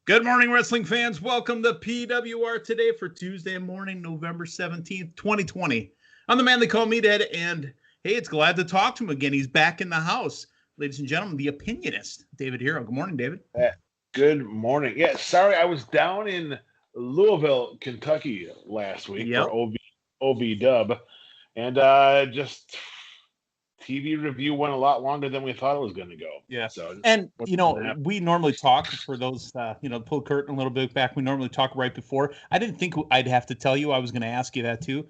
Good morning, wrestling fans. Welcome to PWR today for Tuesday morning, November 17th, 2020. I'm the man they call Meathead, and hey, it's glad to talk to him again. He's back in the house. Ladies and gentlemen, the opinionist, David Herro. Good morning, David. Good morning. Yeah, sorry, I was down in Louisville, Kentucky last week for OV Dub, and just TV review went a lot longer than we thought it was going to go. Yeah. So, and we normally talk for those, pull curtain a little bit back. We normally talk right before. I didn't think I'd have to tell you. I was going to ask you that too.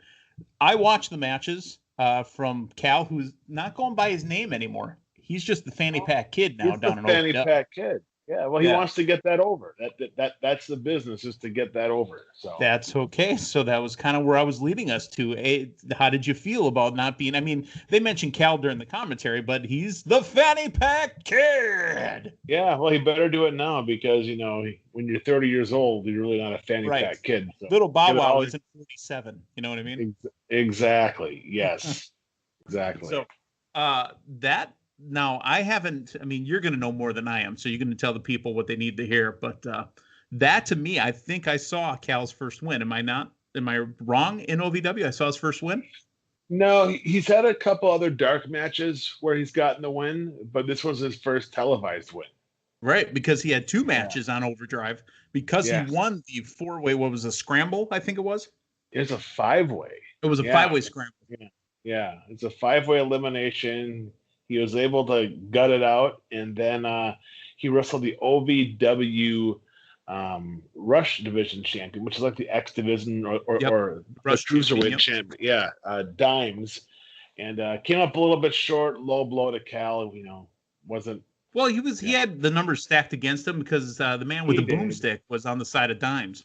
I watched the matches from Cal, who's not going by his name anymore. He's just the fanny pack kid now down in fanny pack kid. Yeah, well, he wants to get that over. That's the business, is to get that over. So that's okay. So that was kind of where I was leading us to. How did you feel about not being? I mean, they mentioned Cal during the commentary, but he's the fanny pack kid. Yeah, well, he better do it now because when you're 30 years old, you're really not a fanny pack kid. So. Little Bow Wow isn't 47. You know what I mean? Exactly. Yes. Exactly. So that. Now, I haven't, you're going to know more than I am, so you're going to tell the people what they need to hear. But that, to me, I think I saw Cal's first win. Am I not? Am I wrong in OVW? I saw his first win? No, he's had a couple other dark matches where he's gotten the win, but this was his first televised win. Right, because he had two matches on Overdrive. Because he won the four-way, what was a scramble, I think it was? It's a five-way. It was a five-way scramble. Yeah, it's a five-way elimination. He was able to gut it out, and then he wrestled the OVW Rush Division champion, which is like the X Division or Rush Cruiserweight champion. Yeah, Dimes, and came up a little bit short, low blow to Cal. Wasn't. Well, he had the numbers stacked against him because the man with the boomstick was on the side of Dimes.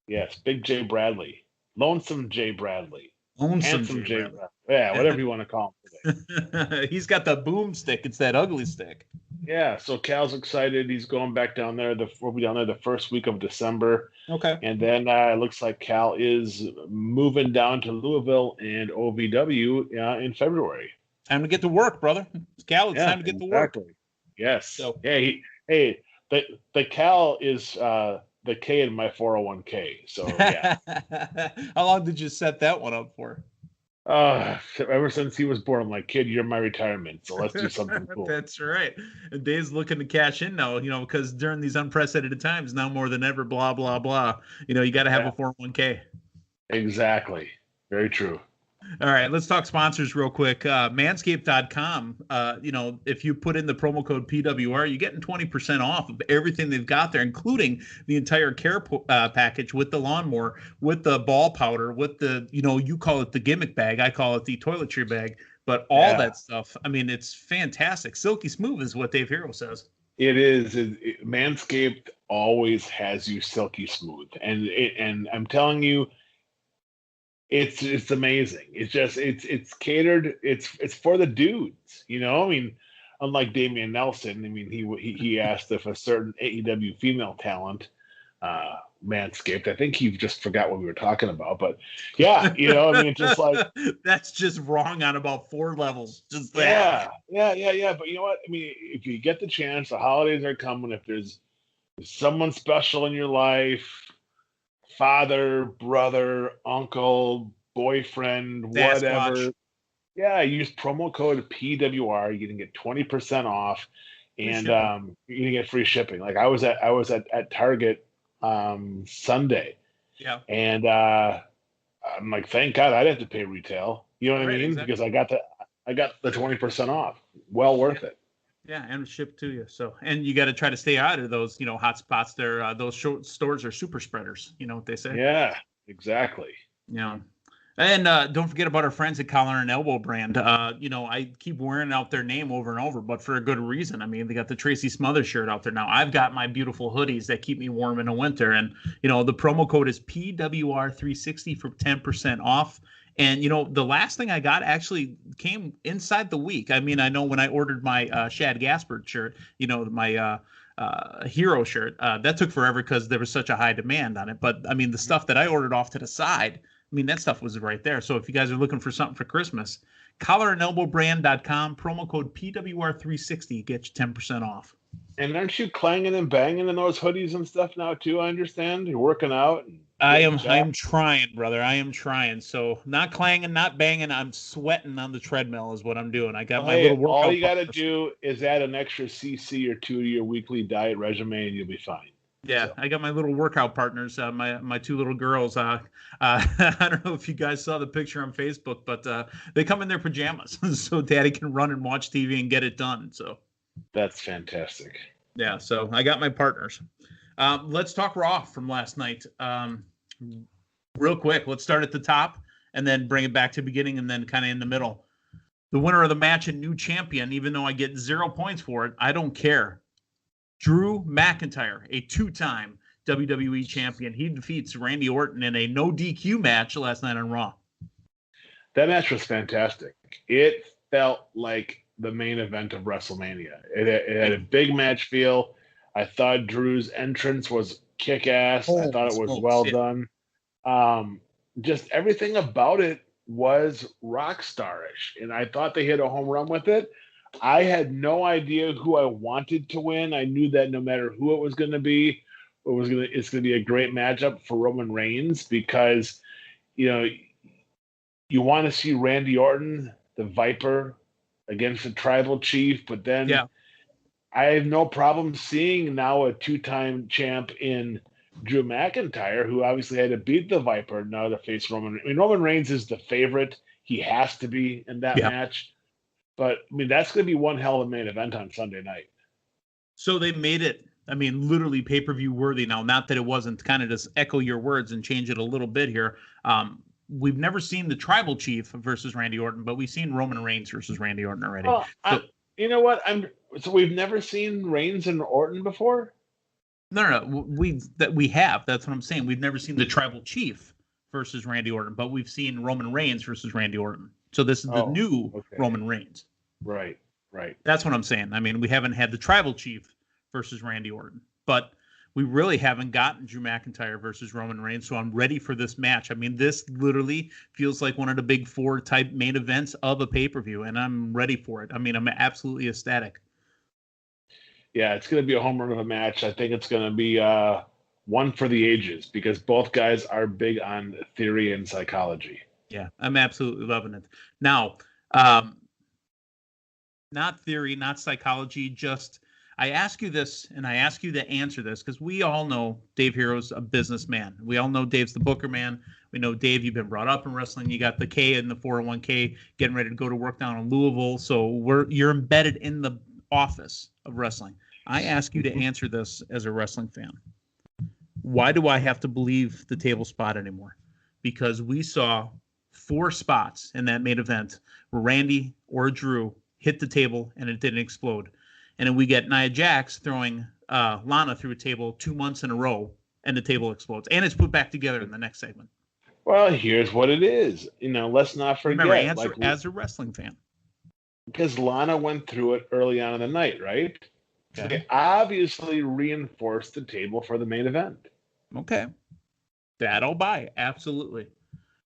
Yes, Big J Bradley, Lonesome J Bradley. Handsome J. Yeah, whatever you want to call him today. He's got the boomstick. It's that ugly stick. Yeah, so Cal's excited. He's going back down there. We'll be down there the first week of December. Okay. And then it looks like Cal is moving down to Louisville and OVW in February. Time to get to work, brother. Cal, it's time to get to work. Yes. So, the Cal is the K in my 401k. So yeah. How long did you set that one up for? Ever since he was born, I'm like, kid, you're my retirement. So let's do something cool. That's right. And Dave's looking to cash in now, because during these unprecedented times, now more than ever, blah, blah, blah. You got to have a 401k. Exactly. Very true. All right, let's talk sponsors real quick. Manscaped.com, if you put in the promo code PWR, you're getting 20% off of everything they've got there, including the entire care package with the lawnmower, with the ball powder, with the, you call it the gimmick bag. I call it the toiletry bag. But all that stuff, it's fantastic. Silky smooth is what Dave Herro says. It is. Manscaped always has you silky smooth. And I'm telling you, it's amazing. It's just it's catered. It's for the dudes, unlike Damian Nelson. He asked if a certain AEW female talent Manscaped. I think he just forgot what we were talking about. But yeah, just like that's just wrong on about 4 levels. Just yeah. But you know what? If you get the chance, the holidays are coming. If there's someone special in your life, father, brother, uncle, boyfriend, whatever. Yeah, use promo code PWR. You're gonna get 20% off, and you're gonna get free shipping. Like I was at Target Sunday. Yeah. And I'm like, thank God I didn't have to pay retail. You know what I mean? Exactly. Because I got the 20% off. Well worth it. Yeah, and shipped to you. So, and you got to try to stay out of those, hot spots there. Those short stores are super spreaders. You know what they say? Yeah, exactly. Yeah. And don't forget about our friends at Collar and Elbow brand. I keep wearing out their name over and over, but for a good reason. They got the Tracy Smothers shirt out there now. I've got my beautiful hoodies that keep me warm in the winter. And, the promo code is PWR360 for 10% off. And, the last thing I got actually came inside the week. I know when I ordered my Shad Gaspard shirt, my Hero shirt, that took forever because there was such a high demand on it. But, the stuff that I ordered off to the side, that stuff was right there. So if you guys are looking for something for Christmas, collarandelbowbrand.com, promo code PWR360, get you 10% off. And aren't you clanging and banging in those hoodies and stuff now too? I understand you're working out. And I'm trying, brother. I am trying. So not clanging, not banging. I'm sweating on the treadmill is what I'm doing. I got my little workout. All you got to do is add an extra cc or two to your weekly diet regimen, and you'll be fine. Yeah, so. I got my little workout partners, my two little girls. I don't know if you guys saw the picture on Facebook, but they come in their pajamas so Daddy can run and watch TV and get it done. So that's fantastic. Yeah, so I got my partners. Let's talk Raw from last night. Real quick, let's start at the top and then bring it back to the beginning and then kind of in the middle. The winner of the match and new champion, even though I get 0 points for it, I don't care. Drew McIntyre, a 2-time WWE champion. He defeats Randy Orton in a no DQ match last night on Raw. That match was fantastic. It felt like the main event of WrestleMania. It had a big match feel. I thought Drew's entrance was kick-ass. I thought it was well done. Just everything about it was rock starish, and I thought they hit a home run with it. I had no idea who I wanted to win. I knew that no matter who it was going to be, it's going to be a great matchup for Roman Reigns because, you want to see Randy Orton, the Viper, against the Tribal Chief, but then I have no problem seeing now a 2-time champ in Drew McIntyre, who obviously had to beat the Viper now to face Roman. I mean, Roman Reigns is the favorite. He has to be in that match. But, I mean, that's going to be one hell of a main event on Sunday night. So they made it, I mean, literally pay-per-view worthy now. Not that it wasn't, kind of just echo your words and change it a little bit here. We've never seen the Tribal Chief versus Randy Orton, but we've seen Roman Reigns versus Randy Orton already. Well, you know what? So we've never seen Reigns and Orton before? No. We have. That's what I'm saying. We've never seen the Tribal Chief versus Randy Orton, but we've seen Roman Reigns versus Randy Orton. So this is the new Roman Reigns. Right. That's what I'm saying. I mean, we haven't had the Tribal Chief versus Randy Orton, but we really haven't gotten Drew McIntyre versus Roman Reigns, so I'm ready for this match. I mean, this literally feels like one of the big 4 type main events of a pay-per-view, and I'm ready for it. I mean, I'm absolutely ecstatic. Yeah, it's going to be a home run of a match. I think it's going to be one for the ages because both guys are big on theory and psychology. Yeah, I'm absolutely loving it. Now, not theory, not psychology, just I ask you this, and I ask you to answer this, because we all know Dave Herro's a businessman. We all know Dave's the booker man. We know, Dave, you've been brought up in wrestling. You got the K in the 401k, getting ready to go to work down in Louisville. So you're embedded in the office of wrestling. I ask you to answer this as a wrestling fan. Why do I have to believe the table spot anymore? Because we saw 4 spots in that main event where Randy or Drew hit the table and it didn't explode. And then we get Nia Jax throwing Lana through a table 2 months in a row, and the table explodes. And it's put back together in the next segment. Well, here's what it is. Let's not forget. Remember, answer as a wrestling fan. Because Lana went through it early on in the night, right? Okay. They obviously reinforced the table for the main event. Okay. That I'll buy. Absolutely.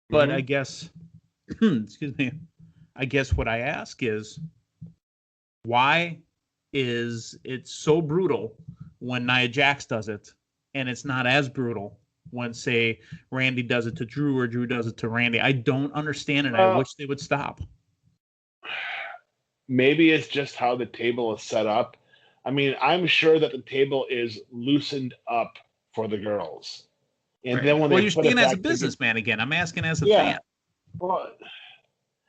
But I guess, excuse me, I guess what I ask is, why is it so brutal when Nia Jax does it, and it's not as brutal when, say, Randy does it to Drew or Drew does it to Randy? I don't understand it. I wish they would stop. Maybe it's just how the table is set up. I mean, I'm sure that the table is loosened up for the girls. And then when you're speaking as a businessman again. I'm asking as a fan. Well,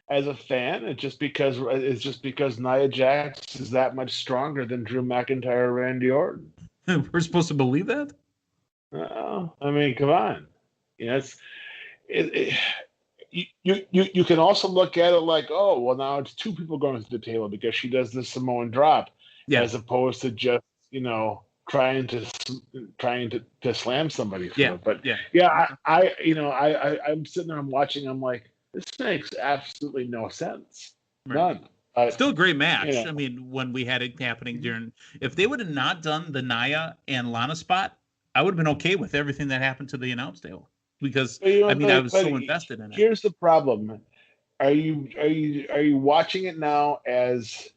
as a fan, it's just because Nia Jax is that much stronger than Drew McIntyre or Randy Orton. We're supposed to believe that? I mean, come on. You can also look at it like, oh, well, now it's 2 people going to the table because she does the Samoan drop, as opposed to just trying to slam somebody through it. But I'm sitting there, I'm watching, I'm like, this makes absolutely no sense. Right. None. Still a great match. I mean, when we had it happening during, if they would have not done the Nia and Lana spot, I would have been okay with everything that happened to the announce table because I was so invested in it. Here's the problem: are you watching it now as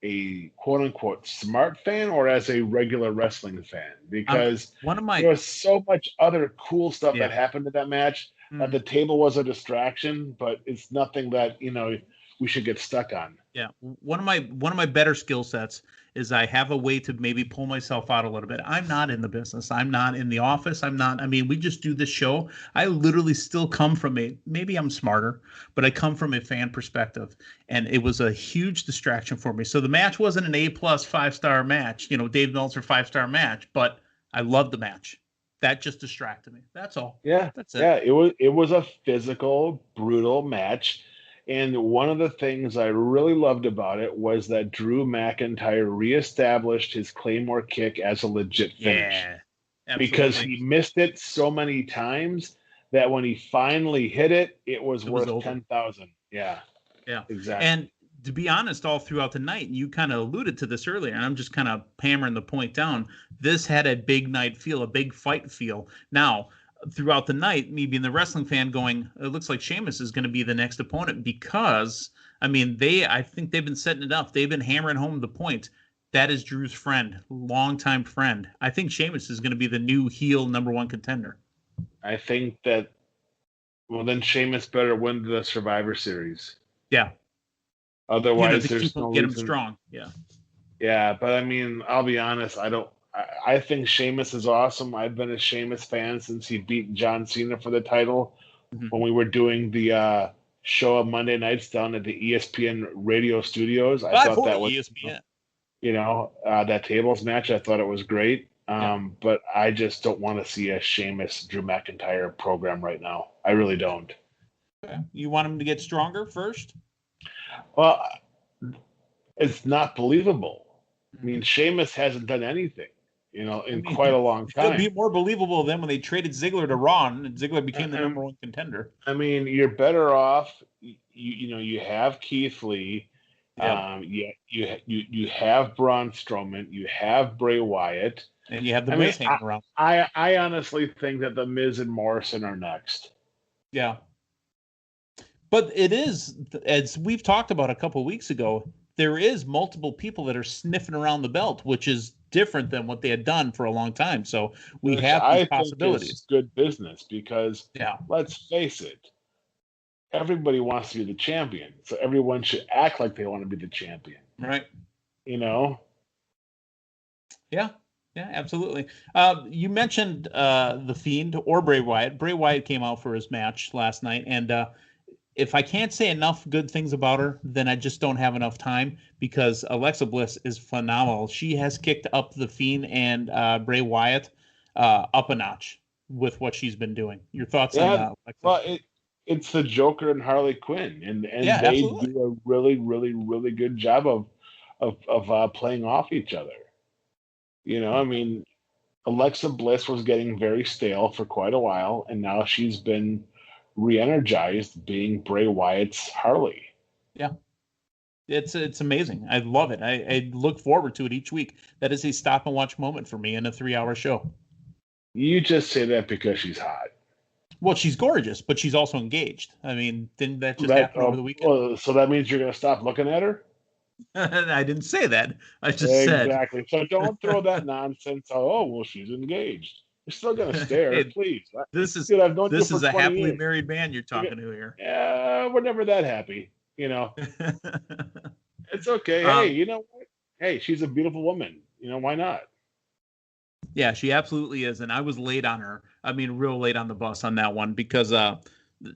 a quote unquote smart fan or as a regular wrestling fan, because One of my there was so much other cool stuff that yeah. happened in that match that Mhm. the table was a distraction, but it's nothing that, we should get stuck on. Yeah, one of my better skill sets is I have a way to maybe pull myself out a little bit. I'm not in the business. I'm not in the office. I'm not. I mean, we just do this show. I literally still come from maybe I'm smarter, but I come from a fan perspective, and it was a huge distraction for me. So the match wasn't an A+ 5-star match, Dave Meltzer 5-star match, but I loved the match. That just distracted me. That's all. Yeah, That's it. yeah, it was a physical, brutal match. And one of the things I really loved about it was that Drew McIntyre reestablished his Claymore kick as a legit finish, Yeah, because absolutely. he missed it so many times that when he finally hit it, it was It was worth over. 10,000. Yeah, Yeah. exactly. And to be honest, all throughout the night, and you kind of alluded to this earlier, and I'm just kind of hammering the point down. This had a big night feel, a big fight feel. Now, throughout the night, me being the wrestling fan going, it looks like Sheamus is going to be the next opponent because, I mean, I think they've been setting it up. They've been hammering home the point. That is Drew's friend, longtime friend. I think Sheamus is going to be the new heel #1 contender. I think that, well, then Sheamus better win the Survivor Series. Yeah. Otherwise, To keep there's him, no get him reason. strong. Yeah. Yeah, but I mean, I'll be honest. I think Sheamus is awesome. I've been a Sheamus fan since he beat John Cena for the title Mhm. when we were doing the show of Monday nights down at the ESPN radio studios. I thought that 540 was, ESPN. that tables match. I thought it was great. Yeah. But I just don't want to see a Sheamus Drew McIntyre program right now. I really don't. Okay. You want him to get stronger first? Well, it's not believable. I mean, Mhm. Sheamus hasn't done anything, I in mean, quite a long it'll be time. more believable than when they traded Ziggler to Raw and Ziggler became the And, #1 contender. I mean, you're better off. You have Keith Lee, Yep. you have Braun Strowman, you have Bray Wyatt. And you have the I mean, Miz hanging around. I honestly think that the Miz and Morrison are next. Yeah. But it is, as we've talked about a couple of weeks ago, there is multiple people that are sniffing around the belt, which is different than what they had done for a long time. So we Which have these I think is possibilities. good business because, Yeah. let's face it, everybody wants to be the champion, so everyone should act like they want to be the champion. Right. You know. Yeah. Yeah, absolutely. You mentioned the Fiend or Bray Wyatt. Bray Wyatt came out for his match last night, and if I can't say enough good things about her, then I just don't have enough time because Alexa Bliss is phenomenal. She has kicked up the Fiend and Bray Wyatt up a notch with what she's been doing. Your thoughts on Yeah, Alexa? well, it's the Joker and Harley Quinn, and Yeah, they absolutely. do a really, really, really good job of playing off each other. I mean, Alexa Bliss was getting very stale for quite a while, and now she's been re-energized being Bray Wyatt's Harley. Yeah, it's amazing. I love it. I look forward to it each week. That is a stop and watch moment for me in a 3-hour show. You just say that because she's hot. Well, she's gorgeous, but she's also engaged. I mean, didn't that just That happen over the weekend? so that means you're going to stop looking at her? I didn't say that. I just said, Exactly. So don't throw that nonsense. Oh, well, she's engaged. You're still going to stare, hey, please. this is Dude, I've known you this for is a 20 happily years. married man you're talking to here. Yeah, we're never that happy. It's okay. Hey, um, you know what? Hey, she's a beautiful woman. Why not? yeah, she absolutely is, and I was late on her. I mean, real late on the bus on that one because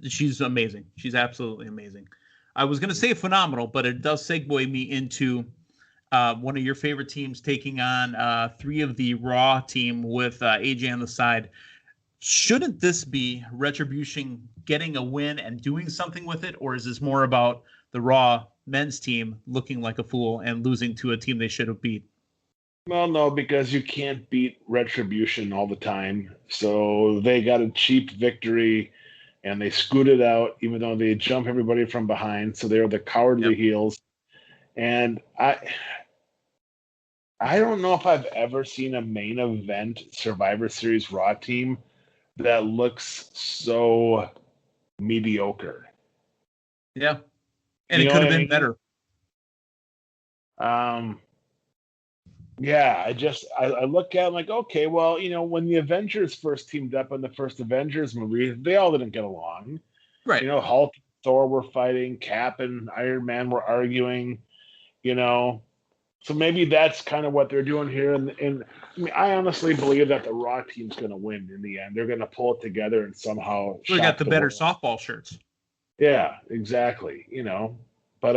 she's amazing. She's absolutely amazing. I was going to say phenomenal, but it does segue me into one of your favorite teams taking on 3 of the Raw team with AJ on the side. Shouldn't this be Retribution getting a win and doing something with it, or is this more about the Raw men's team looking like a fool and losing to a team they should have beat? Well, no, because you can't beat Retribution all the time. So they got a cheap victory and they scooted out, even though they jump everybody from behind. So they're the cowardly Yep. heels. And I don't know if I've ever seen a main event Survivor Series Raw team that looks so mediocre. Yeah. And You it know could what have I been mean? better. Yeah, I look at it like, okay, well, when the Avengers first teamed up in the first Avengers movie, they all didn't get along. Right. Hulk and Thor were fighting, Cap and Iron Man were arguing, So maybe that's kind of what they're doing here. And I mean, I honestly believe that the Raw team's going to win in the end. They're going to pull it together and somehow We got the better world. softball shirts. Yeah, exactly. But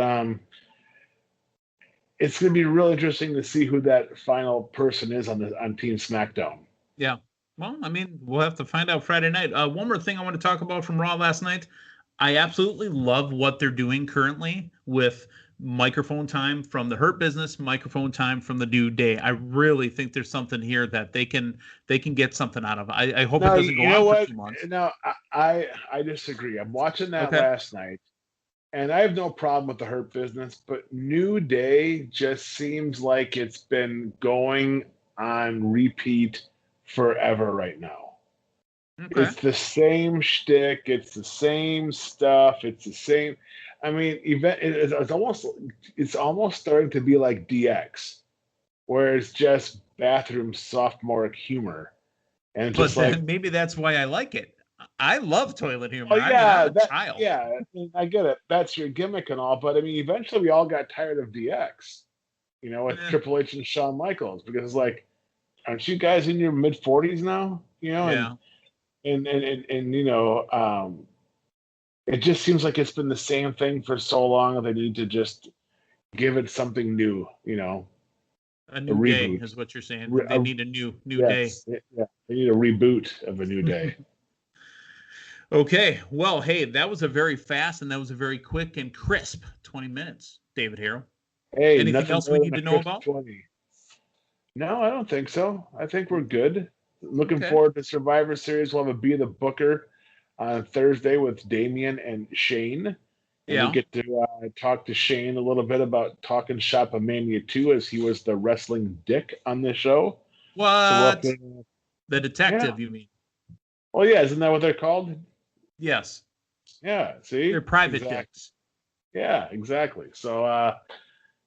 it's going to be real interesting to see who that final person is on Team SmackDown. Yeah. Well, I mean, we'll have to find out Friday night. One more thing I want to talk about from Raw last night. I absolutely love what they're doing currently with microphone time from the Hurt Business, microphone time from the New Day. I really think there's something here that they can get something out of. I hope it doesn't go on for 2 months. No, I disagree. I'm watching that last night, and I have no problem with the Hurt Business, but New Day just seems like it's been going on repeat forever right now. Okay. It's the same shtick. It's the same stuff. It's the same. I mean, it's almost starting to be like DX, where it's just bathroom sophomoric humor, and just maybe that's why I like it. I love toilet humor. Oh yeah, I'm a child. Yeah, I get it. That's your gimmick and all, but I mean, eventually we all got tired of DX, with Triple H and Shawn Michaels, because it's like, aren't you guys in your mid-40s now? Yeah. And it just seems like it's been the same thing for so long that they need to just give it something new, A new day is what you're saying. They need a new day. Yeah, they need a reboot of a new day. Okay. Well, hey, that was a very fast and that was a very quick and crisp 20 minutes, David Herro. Hey, anything else we need to know about? 20. No, I don't think so. I think we're good. Looking forward to Survivor Series. We'll have a Be the Booker on Thursday with Damian and Shane. And we get to talk to Shane a little bit about Talking Shop of Mania 2, as he was the wrestling dick on the show. What? So the detective, you mean? Well, yeah. Isn't that what they're called? Yes. Yeah. See? They're private dicks. Yeah, exactly. So, I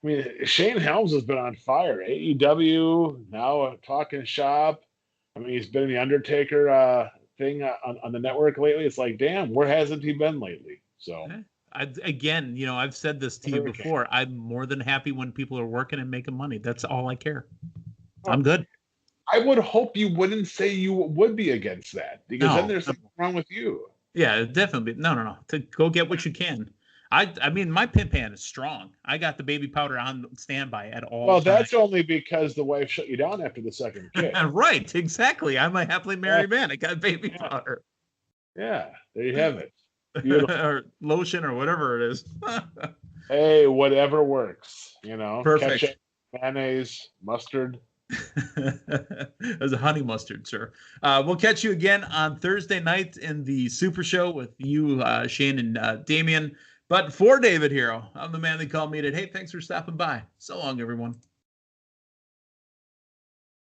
mean, Shane Helms has been on fire. AEW, now Talking Shop. I mean, he's been in the Undertaker thing on the network lately. It's like, damn, where hasn't he been lately? So, again, I've said this to you before. I'm more than happy when people are working and making money. That's all I care. I'm good. I would hope you wouldn't say you would be against that, because then there's something wrong with you. Yeah, definitely. No. To go get what you can. I mean, my pimp hand is strong. I got the baby powder on standby at all times. Well, that's only because the wife shut you down after the second kid. Right, exactly. I'm a happily married man. I got baby powder. Yeah, there you have it. Or lotion or whatever it is. Hey, whatever works. Perfect. Ketchup, mayonnaise, mustard. As a honey mustard, sir. We'll catch you again on Thursday night in the Super Show with you, Shane, and Damian. But for David Herro, I'm the man they call Meathead. Hey, thanks for stopping by. So long, everyone.